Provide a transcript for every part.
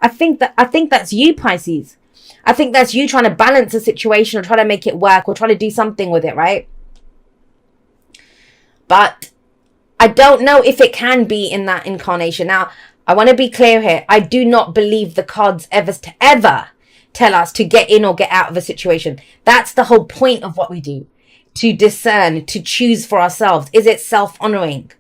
I think that's you, Pisces. I think that's you trying to balance a situation or try to make it work or try to do something with it, right? But I don't know if it can be in that incarnation. Now, I want to be clear here. I do not believe the cards ever tell us to get in or get out of a situation. That's the whole point of what we do. To discern, to choose for ourselves. Is it self-honoring?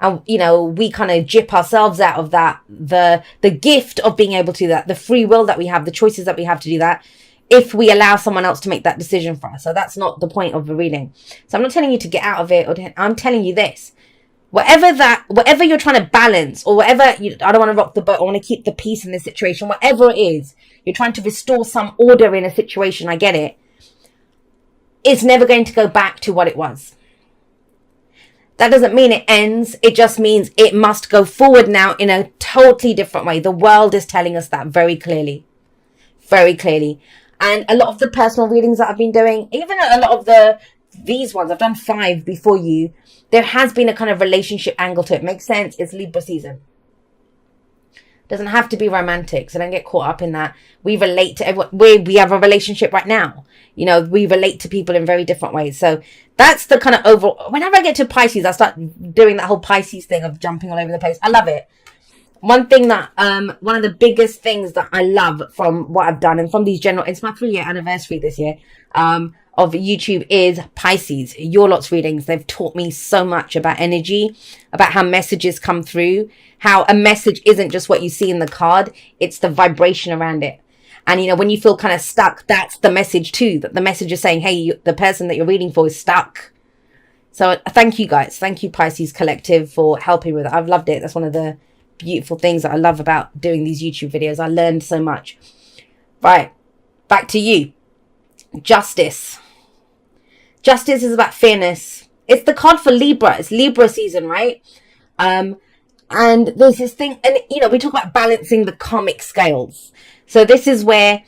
And, you know, we kind of jip ourselves out of that. The gift of being able to do that. The free will that we have. The choices that we have to do that. If we allow someone else to make that decision for us. So that's not the point of the reading. So I'm not telling you to get out of it. I'm telling you this. Whatever you're trying to balance, or whatever, I don't want to rock the boat, I want to keep the peace in this situation, whatever it is, you're trying to restore some order in a situation, I get it. It's never going to go back to what it was. That doesn't mean it ends. It just means it must go forward now in a totally different way. The world is telling us that very clearly. Very clearly. And a lot of the personal readings that I've been doing, even a lot of these ones, I've done 5 before you, there has been a kind of relationship angle to it. Makes sense. It's Libra season. Doesn't have to be romantic, so don't get caught up in that. We relate to everyone. We have a relationship right now. You know, we relate to people in very different ways. So that's the kind of overall. Whenever I get to Pisces, I start doing that whole Pisces thing of jumping all over the place. I love it. One thing that, one of the biggest things that I love from what I've done and from these it's my 3-year anniversary this year, of YouTube is Pisces. Your lot's readings. They've taught me so much about energy, about how messages come through, how a message isn't just what you see in the card. It's the vibration around it. And, you know, when you feel kind of stuck, that's the message too, that the message is saying, hey, the person that you're reading for is stuck. So thank you guys. Thank you, Pisces Collective, for helping with it. I've loved it. That's one of the beautiful things that I love about doing these YouTube videos. I learned so much. Right. Back to you. Justice. Justice is about fairness. It's the card for Libra. It's Libra season, right? And there's this thing, and, you know, we talk about balancing the karmic scales. So this is where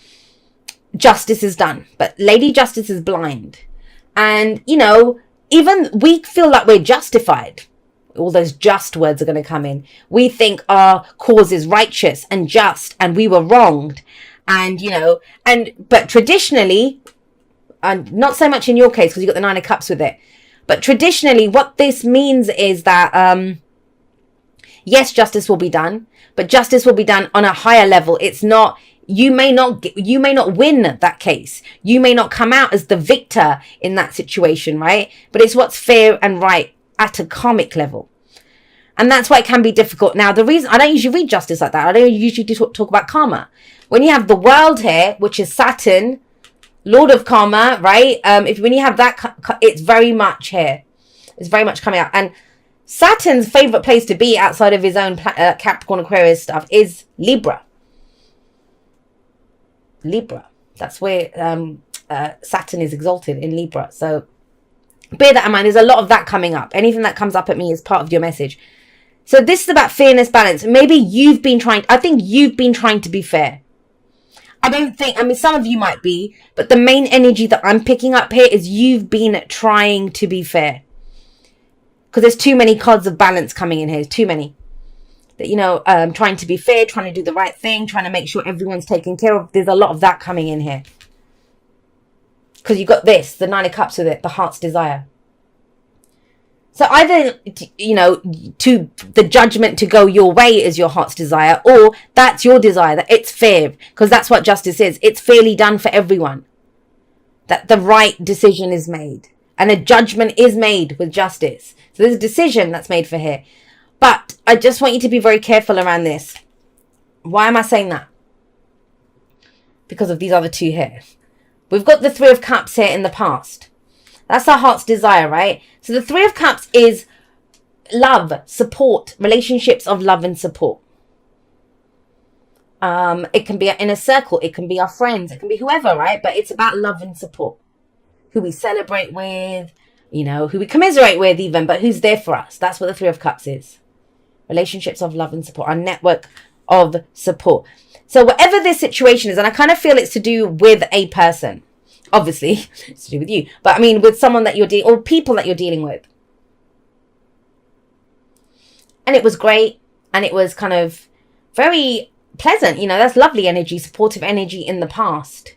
justice is done. But Lady Justice is blind. And, you know, even we feel like we're justified. All those just words are going to come in. We think our cause is righteous and just, and we were wronged. And, you know, but traditionally, and not so much in your case because you got the 9 of Cups with it, but traditionally what this means is that, yes, justice will be done, but justice will be done on a higher level. It's not, you may not win that case. You may not come out as the victor in that situation, right? But it's what's fair and right at a karmic level. And that's why it can be difficult. Now, the reason I don't usually read justice like that, I don't usually talk about karma. When you have the world here, which is Saturn, Lord of Karma, right? When you have that, it's very much here. It's very much coming out. And Saturn's favorite place to be outside of his own Capricorn, Aquarius stuff is Libra. Libra. That's where Saturn is exalted, in Libra. So bear that in mind. There's a lot of that coming up. Anything that comes up at me is part of your message. So this is about fairness, balance. Maybe I think you've been trying to be fair. Some of you might be, but the main energy that I'm picking up here is you've been trying to be fair. Because there's too many cards of balance coming in here. There's too many. That, you know, trying to be fair, trying to do the right thing, trying to make sure everyone's taken care of. There's a lot of that coming in here. Because you've got this, the 9 of Cups with it, the heart's desire. So either, you know, to the judgment to go your way is your heart's desire, or that's your desire, that it's fair, because that's what justice is. It's fairly done for everyone. That the right decision is made. And a judgment is made with justice. So there's a decision that's made for here. But I just want you to be very careful around this. Why am I saying that? Because of these other two here. We've got the 3 of Cups here in the past. That's our heart's desire, right? So the 3 of Cups is love, support, relationships of love and support. It can be in a circle. It can be our friends. It can be whoever, right? But it's about love and support. Who we celebrate with, you know, who we commiserate with even, but who's there for us. That's what the 3 of Cups is. Relationships of love and support. Our network of support. So whatever this situation is, and I kind of feel it's to do with a person. Obviously, it's to do with you. But I mean, with someone that you're dealing, or people that you're dealing with. And it was great. And it was kind of very pleasant. You know, that's lovely energy, supportive energy in the past.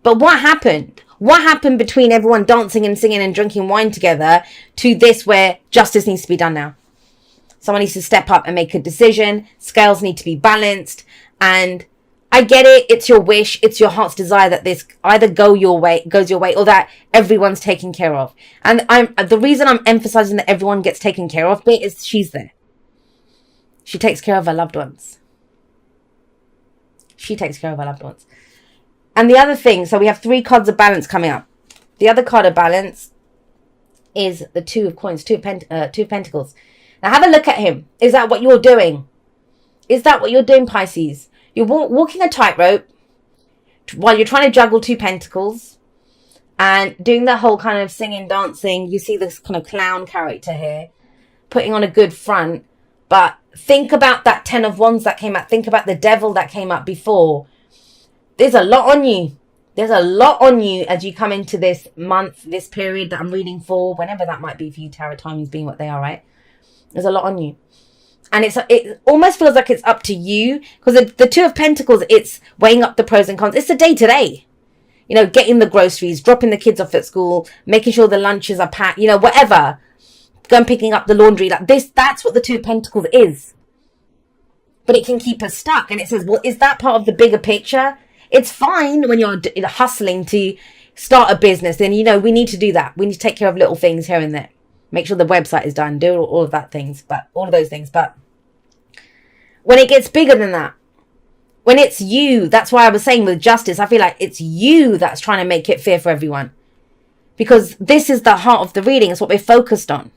But what happened? What happened between everyone dancing and singing and drinking wine together to this where justice needs to be done now? Someone needs to step up and make a decision. Scales need to be balanced. And I get it. It's your wish. It's your heart's desire that this either goes your way, or that everyone's taken care of. And the reason I'm emphasizing that everyone gets taken care of is she's there. She takes care of her loved ones. She takes care of her loved ones. And the other thing, so we have 3 cards of balance coming up. The other card of balance is the 2 of coins, 2 of pentacles. Now have a look at him. Is that what you're doing? Is that what you're doing, Pisces? You're walking a tightrope while you're trying to juggle 2 pentacles and doing the whole kind of singing, dancing. You see this kind of clown character here, putting on a good front. But think about that 10 of Wands that came up. Think about the devil that came up before. There's a lot on you. There's a lot on you as you come into this month, this period that I'm reading for, whenever that might be for you, tarot timings being what they are, right? There's a lot on you. And it almost feels like it's up to you. Because the 2 of Pentacles, it's weighing up the pros and cons. It's the day-to-day. You know, getting the groceries, dropping the kids off at school, making sure the lunches are packed, you know, whatever. Going picking up the laundry. Like this, that's what the 2 of Pentacles is. But it can keep us stuck. And it says, well, is that part of the bigger picture? It's fine when you're hustling to start a business. Then, you know, we need to do that. We need to take care of little things here and there. Make sure the website is done. Do all of that things. But all of those things. But when it gets bigger than that, when it's you, that's why I was saying with justice, I feel like it's you that's trying to make it fair for everyone. Because this is the heart of the reading. It's what we're focused on.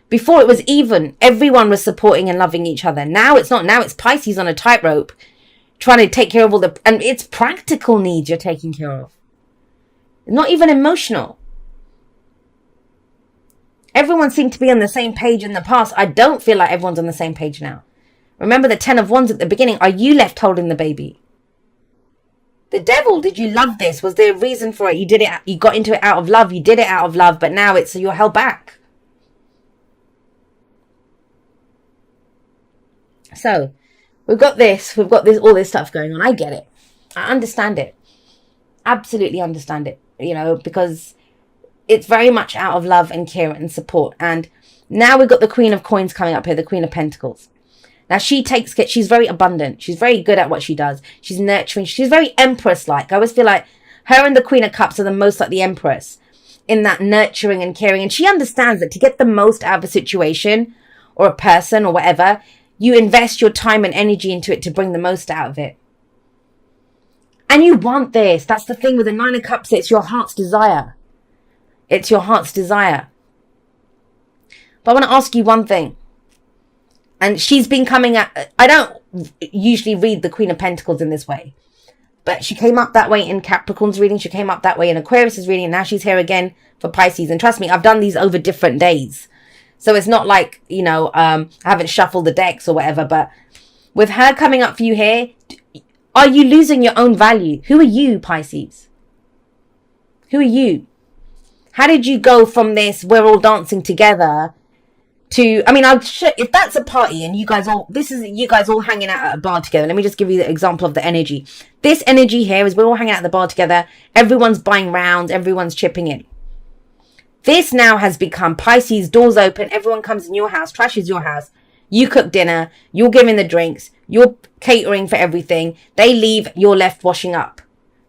Before it was even. Everyone was supporting and loving each other. Now it's not. Now it's Pisces on a tightrope. Trying to take care of all the... And it's practical needs you're taking care of. Not even emotional. Everyone seemed to be on the same page in the past. I don't feel like everyone's on the same page now. Remember the 10 of Wands at the beginning. Are you left holding the baby? The devil, did you love this? Was there a reason for it? You did it. You got into it out of love. You did it out of love. But now it's you're held back. So... We've got this, all this stuff going on. I get it. I understand it. Absolutely understand it. You know, because it's very much out of love and care and support. And now we've got the Queen of Coins coming up here, the Queen of Pentacles. Now she's very abundant. She's very good at what she does. She's nurturing. She's very Empress-like. I always feel like her and the Queen of Cups are the most like the Empress in that nurturing and caring. And she understands that to get the most out of a situation or a person or whatever, you invest your time and energy into it to bring the most out of it. And you want this. That's the thing with the 9 of Cups. It's your heart's desire. It's your heart's desire. But I want to ask you one thing. And she's been coming at... I don't usually read the Queen of Pentacles in this way. But she came up that way in Capricorn's reading. She came up that way in Aquarius's reading. And now she's here again for Pisces. And trust me, I've done these over different days. So it's not like, you know, I haven't shuffled the decks or whatever. But with her coming up for you here, are you losing your own value? Who are you, Pisces? Who are you? How did you go from this, we're all dancing together, to, I mean, if that's a party and you guys all hanging out at a bar together. Let me just give you the example of the energy. This energy here is we're all hanging out at the bar together. Everyone's buying rounds. Everyone's chipping in. This now has become Pisces, doors open, everyone comes in your house, trashes your house. You cook dinner, you're giving the drinks, you're catering for everything. They leave, you're left washing up.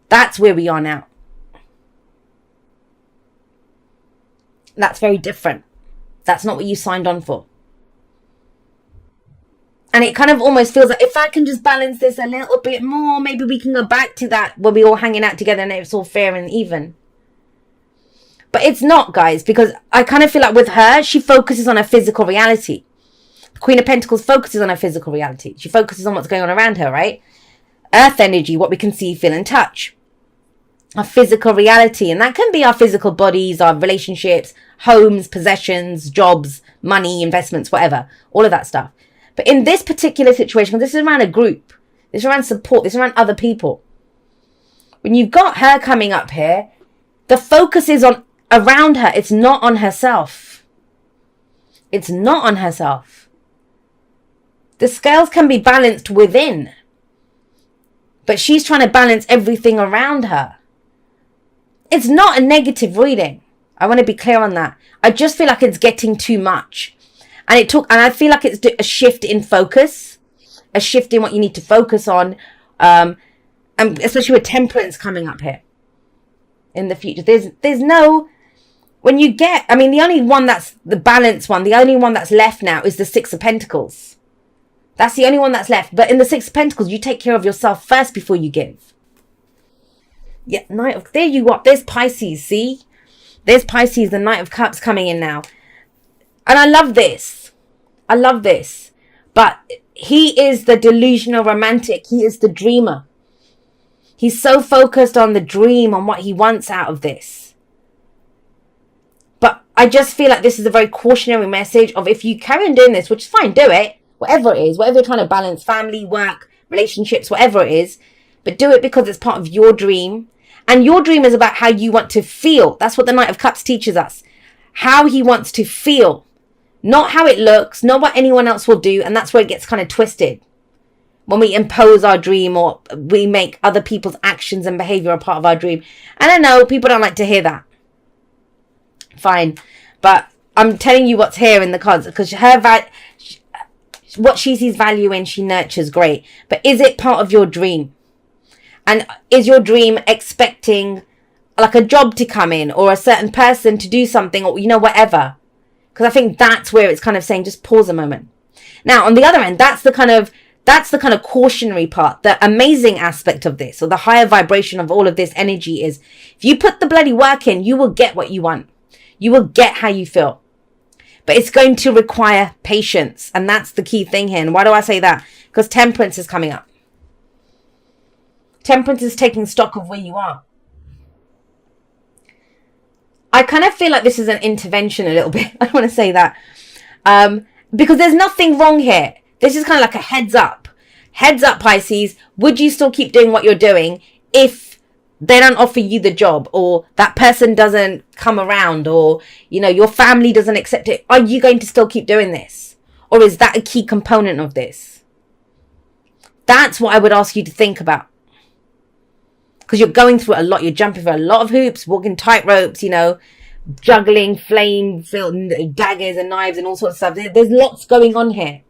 That's where we are now. That's very different. That's not what you signed on for. And it kind of almost feels like if I can just balance this a little bit more, maybe we can go back to that where we're all hanging out together and it's all fair and even. But it's not, guys, because I kind of feel like with her, she focuses on her physical reality. The Queen of Pentacles focuses on her physical reality. She focuses on what's going on around her, right? Earth energy, what we can see, feel, and touch. Our physical reality. And that can be our physical bodies, our relationships, homes, possessions, jobs, money, investments, whatever. All of that stuff. But in this particular situation, this is around a group. This is around support. This is around other people. When you've got her coming up here, the focus is on around her. It's not on herself. It's not on herself. The scales can be balanced within, but she's trying to balance everything around her. It's not a negative reading. I want to be clear on that. I just feel like it's getting too much. And I feel like it's a shift in focus, a shift in what you need to focus on. And especially with temperance coming up here in the future. There's no, when you get, I mean, the only one that's the balanced one, the only one that's left now is the Six of Pentacles. That's the only one that's left. But in the Six of Pentacles, you take care of yourself first before you give. Yeah, there you are. There's Pisces, see? There's Pisces, the Knight of Cups coming in now. And I love this. I love this. But he is the delusional romantic. He is the dreamer. He's so focused on the dream, on what he wants out of this. But I just feel like this is a very cautionary message of, if you carry on doing this, which is fine, do it. Whatever it is, whatever you're trying to balance, family, work, relationships, whatever it is. But do it because it's part of your dream. And your dream is about how you want to feel. That's what the Knight of Cups teaches us. How he wants to feel. Not how it looks, not what anyone else will do. And that's where it gets kind of twisted. When we impose our dream, or we make other people's actions and behavior a part of our dream. And I know people don't like to hear that. Fine. But I'm telling you what's here in the cards. Because what she sees value in, she nurtures, great. But is it part of your dream? And is your dream expecting like a job to come in, or a certain person to do something, or, you know, whatever? Because I think that's where it's kind of saying, just pause a moment. Now, on the other end, that's the kind of cautionary part. The amazing aspect of this, or the higher vibration of all of this energy, is if you put the bloody work in, you will get what you want. You will get how you feel. But it's going to require patience. And that's the key thing here. And why do I say that? Because temperance is coming up. Temperance is taking stock of where you are. I kind of feel like this is an intervention a little bit. I want to say that. Because there's nothing wrong here. This is kind of like a heads up. Heads up, Pisces. Would you still keep doing what you're doing if they don't offer you the job, or that person doesn't come around, or, you know, your family doesn't accept it? Are you going to still keep doing this? Or is that a key component of this? That's what I would ask you to think about. Because you're going through a lot. You're jumping through a lot of hoops, walking tight ropes, you know, juggling flame-filled daggers and knives and all sorts of stuff. There's lots going on here.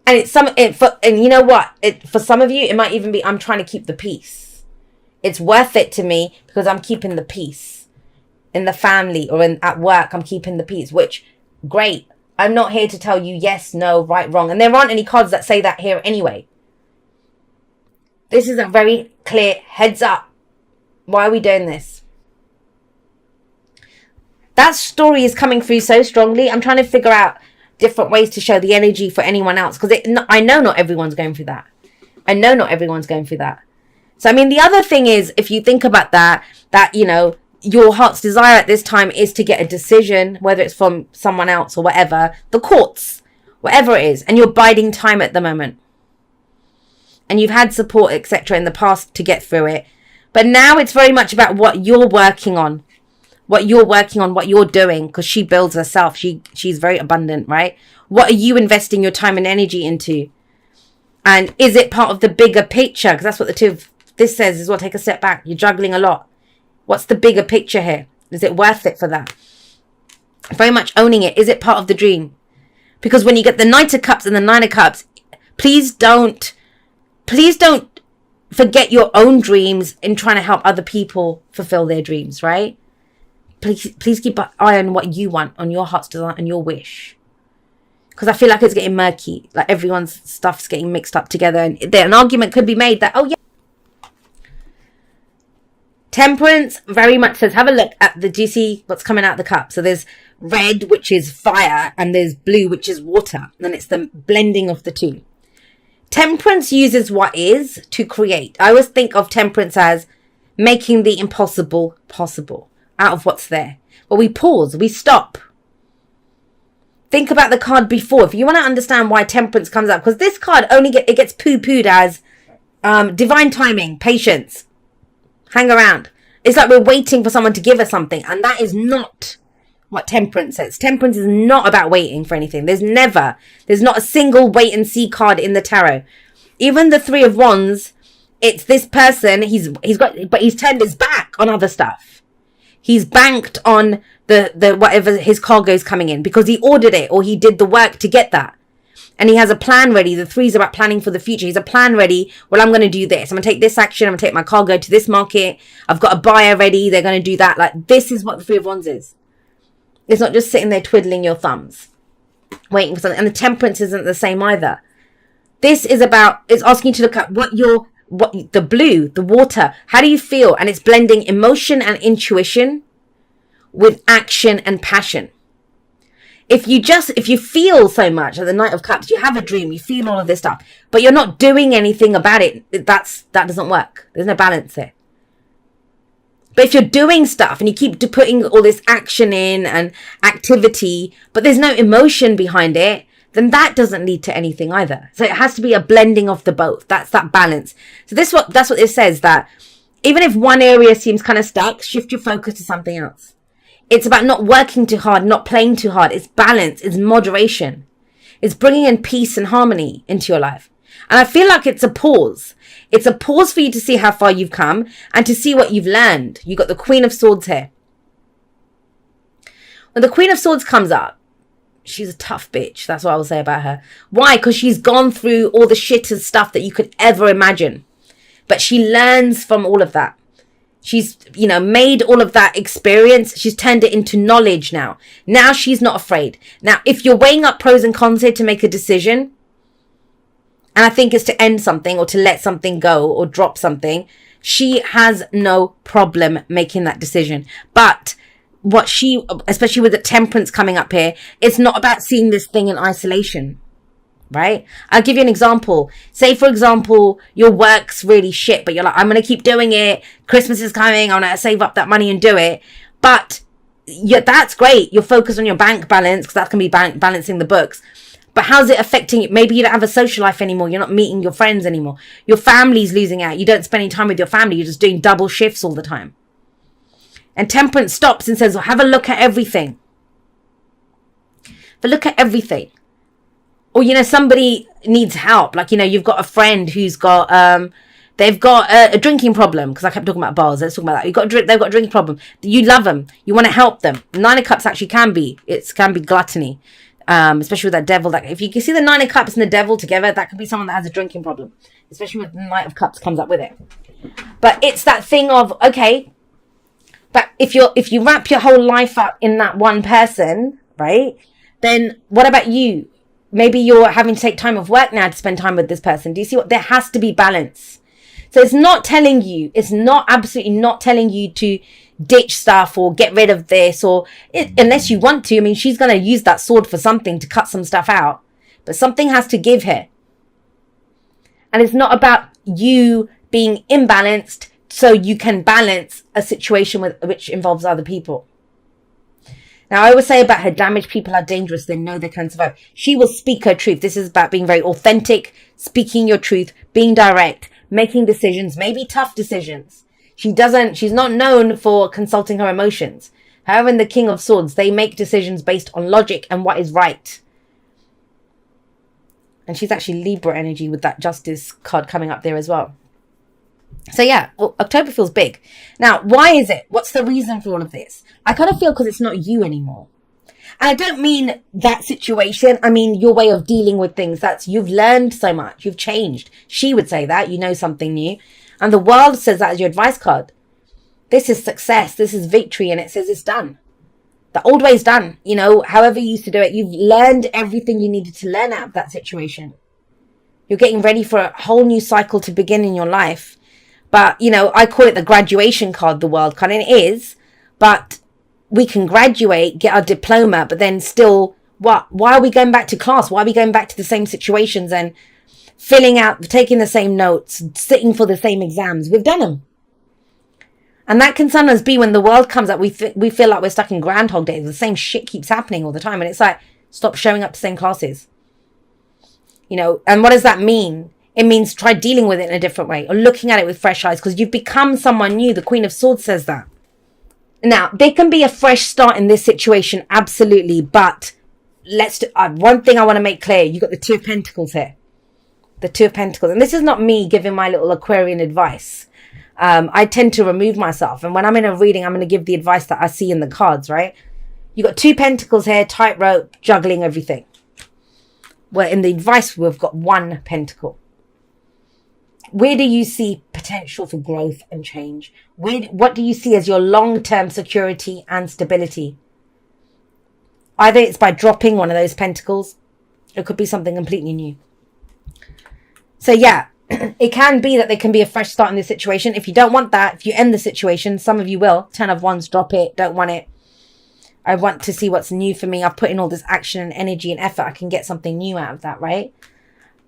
And and you know what? For some of you, it might even be, I'm trying to keep the peace. It's worth it to me because I'm keeping the peace. In the family or at work, I'm keeping the peace, which, great. I'm not here to tell you yes, no, right, wrong. And there aren't any cards that say that here anyway. This is a very clear heads up. Why are we doing this? That story is coming through so strongly. I'm trying to figure out different ways to show the energy for anyone else. Because I know not everyone's going through that. I know not everyone's going through that. So, I mean, the other thing is, if you think about that, you know, your heart's desire at this time is to get a decision, whether it's from someone else or whatever, the courts, whatever it is. And you're biding time at the moment. And you've had support, etc. in the past to get through it. But now it's very much about what you're working on. What you're working on, what you're doing. Because she builds herself. She's very abundant, right? What are you investing your time and energy into? And is it part of the bigger picture? Because that's what the two of this says as well. Take a step back. You're juggling a lot. What's the bigger picture here? Is it worth it for that? Very much owning it. Is it part of the dream? Because when you get the Knight of Cups and the Nine of Cups, please don't forget your own dreams in trying to help other people fulfill their dreams, right? Please keep an eye on what you want, on your heart's desire and your wish. Because I feel like it's getting murky. Like everyone's stuff's getting mixed up together. And an argument could be made that, oh yeah. Temperance very much says, have a look at do you see what's coming out of the cup? So there's red, which is fire, and there's blue, which is water. And it's the blending of the two. Temperance uses what is to create. I always think of temperance as making the impossible possible out of what's there. But we pause, we stop. Think about the card before. If you want to understand why temperance comes up, because this card it gets poo-pooed as divine timing, patience, hang around. It's like we're waiting for someone to give us something, and that is not what Temperance says. Temperance is not about waiting for anything. There's not a single wait and see card in the tarot. Even the Three of Wands, it's this person, he's turned his back on other stuff. He's banked on the whatever his cargo's coming in because he ordered it or he did the work to get that. And he has a plan ready. The Three's about planning for the future. He's a plan ready. Well, I'm going to do this. I'm going to take this action. I'm going to take my cargo to this market. I've got a buyer ready. They're going to do that. Like, this is what the Three of Wands is. It's not just sitting there twiddling your thumbs, waiting for something. And the Temperance isn't the same either. This is about, it's asking you to look at the blue, the water. How do you feel? And it's blending emotion and intuition with action and passion. If you feel so much at the Knight of Cups, you have a dream, you feel all of this stuff, but you're not doing anything about it, that doesn't work. There's no balance there. But if you're doing stuff and you keep putting all this action in and activity, but there's no emotion behind it, then that doesn't lead to anything either. So it has to be a blending of the both. That's that balance. So that's what it says, that even if one area seems kind of stuck, shift your focus to something else. It's about not working too hard, not playing too hard. It's balance. It's moderation. It's bringing in peace and harmony into your life. And I feel like it's a pause. It's a pause for you to see how far you've come and to see what you've learned. You got the Queen of Swords here. When the Queen of Swords comes up, she's a tough bitch. That's what I will say about her. Why? Because she's gone through all the shit and stuff that you could ever imagine. But she learns from all of that. She's, made all of that experience. She's turned it into knowledge now. Now she's not afraid. Now, if you're weighing up pros and cons here to make a decision, and I think it's to end something or to let something go or drop something, she has no problem making that decision. But especially with the Temperance coming up here, it's not about seeing this thing in isolation. Right? I'll give you an example. Say, for example, your work's really shit, but you're like, I'm going to keep doing it. Christmas is coming. I'm going to save up that money and do it. But yeah, that's great. You're focused on your bank balance because that can be balancing the books. But how's it affecting you? Maybe you don't have a social life anymore. You're not meeting your friends anymore. Your family's losing out. You don't spend any time with your family. You're just doing double shifts all the time. And Temperance stops and says, well, have a look at everything. But look at everything. Or, somebody needs help. Like, you've got a friend who's got, they've got a drinking problem. Because I kept talking about bars. Let's talk about that. They've got a drinking problem. You love them. You want to help them. Nine of Cups actually can be gluttony. Especially with that devil. If you can see the Nine of Cups and the devil together, that could be someone that has a drinking problem. Especially with the Knight of Cups comes up with it. But it's that thing of, okay, but if you wrap your whole life up in that one person, right? Then what about you? Maybe you're having to take time off work now to spend time with this person. Do you see what? There has to be balance. So it's absolutely not telling you to ditch stuff or get rid of this unless you want to. I mean, she's going to use that sword for something to cut some stuff out, but something has to give here. And it's not about you being imbalanced so you can balance a situation which involves other people. Now, I always say about her, damaged people are dangerous. They know they can survive. She will speak her truth. This is about being very authentic, speaking your truth, being direct, making decisions, maybe tough decisions. She's not known for consulting her emotions. Her and the King of Swords, they make decisions based on logic and what is right. And she's actually Libra energy with that Justice card coming up there as well. So yeah, October feels big. Now, why is it? What's the reason for all of this? I kind of feel because it's not you anymore. And I don't mean that situation. I mean your way of dealing with things. You've learned so much. You've changed. She would say that. You know something new. And the world says that as your advice card. This is success. This is victory. And it says it's done. The old way is done. However you used to do it. You've learned everything you needed to learn out of that situation. You're getting ready for a whole new cycle to begin in your life. But, I call it the graduation card, the world card. And it is. But we can graduate, get our diploma, but then still, why are we going back to class? Why are we going back to the same situations and taking the same notes, sitting for the same exams? We've done them. And that can sometimes be when the world comes up, we feel like we're stuck in Groundhog Day. The same shit keeps happening all the time. And it's like, stop showing up to the same classes. And what does that mean? It means try dealing with it in a different way or looking at it with fresh eyes because you've become someone new. The Queen of Swords says that. Now, there can be a fresh start in this situation, absolutely. But one thing I want to make clear. You got the Two of Pentacles here. The Two of Pentacles. And this is not me giving my little Aquarian advice. I tend to remove myself. And when I'm in a reading, I'm going to give the advice that I see in the cards, right? You got Two Pentacles here, tightrope, juggling everything. Where in the advice, we've got One Pentacle. Where do you see potential for growth and change? What do you see as your long-term security and stability? Either it's by dropping one of those pentacles. It could be something completely new. So yeah, it can be that there can be a fresh start in this situation. If you don't want that, if you end the situation, some of you will. 10 of Wands, drop it, don't want it. I want to see what's new for me. I've put in all this action and energy and effort. I can get something new out of that, right?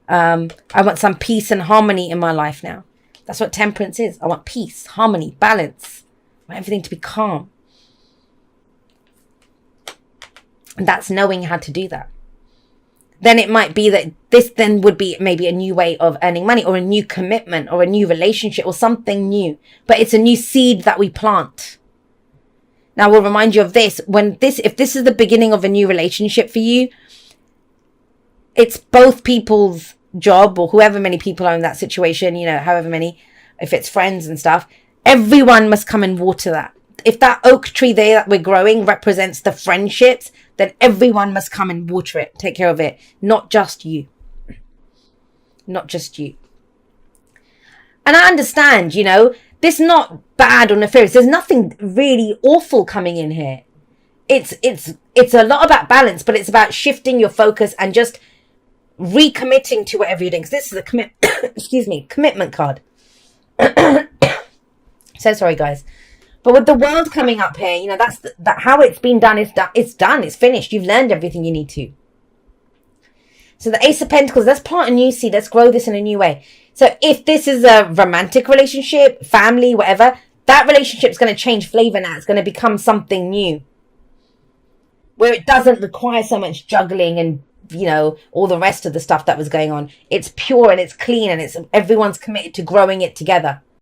I want some peace and harmony in my life now. That's what Temperance is. I want peace, harmony, balance. I want everything to be calm. And that's knowing how to do that. Then it might be that this then would be maybe a new way of earning money or a new commitment or a new relationship or something new. But it's a new seed that we plant. Now, we'll remind you of this. If this is the beginning of a new relationship for you, it's both people's job, or however many people are in that situation, however many, if it's friends and stuff, everyone must come and water that. If that oak tree there that we're growing represents the friendships, then everyone must come and water it, take care of it. Not just you. Not just you. And I understand, this is not bad or nefarious. There's nothing really awful coming in here. It's a lot about balance, but it's about shifting your focus and just recommitting to whatever you're doing. Because this is a commitment card. So sorry, guys. But with the World coming up here, that's how it's been done. It's done. It's finished. You've learned everything you need to. So the Ace of Pentacles, let's plant a new seed. Let's grow this in a new way. So if this is a romantic relationship, family, whatever, that relationship is going to change flavor now. It's going to become something new. Where it doesn't require so much juggling and, all the rest of the stuff that was going on. It's pure and it's clean and everyone's committed to growing it together.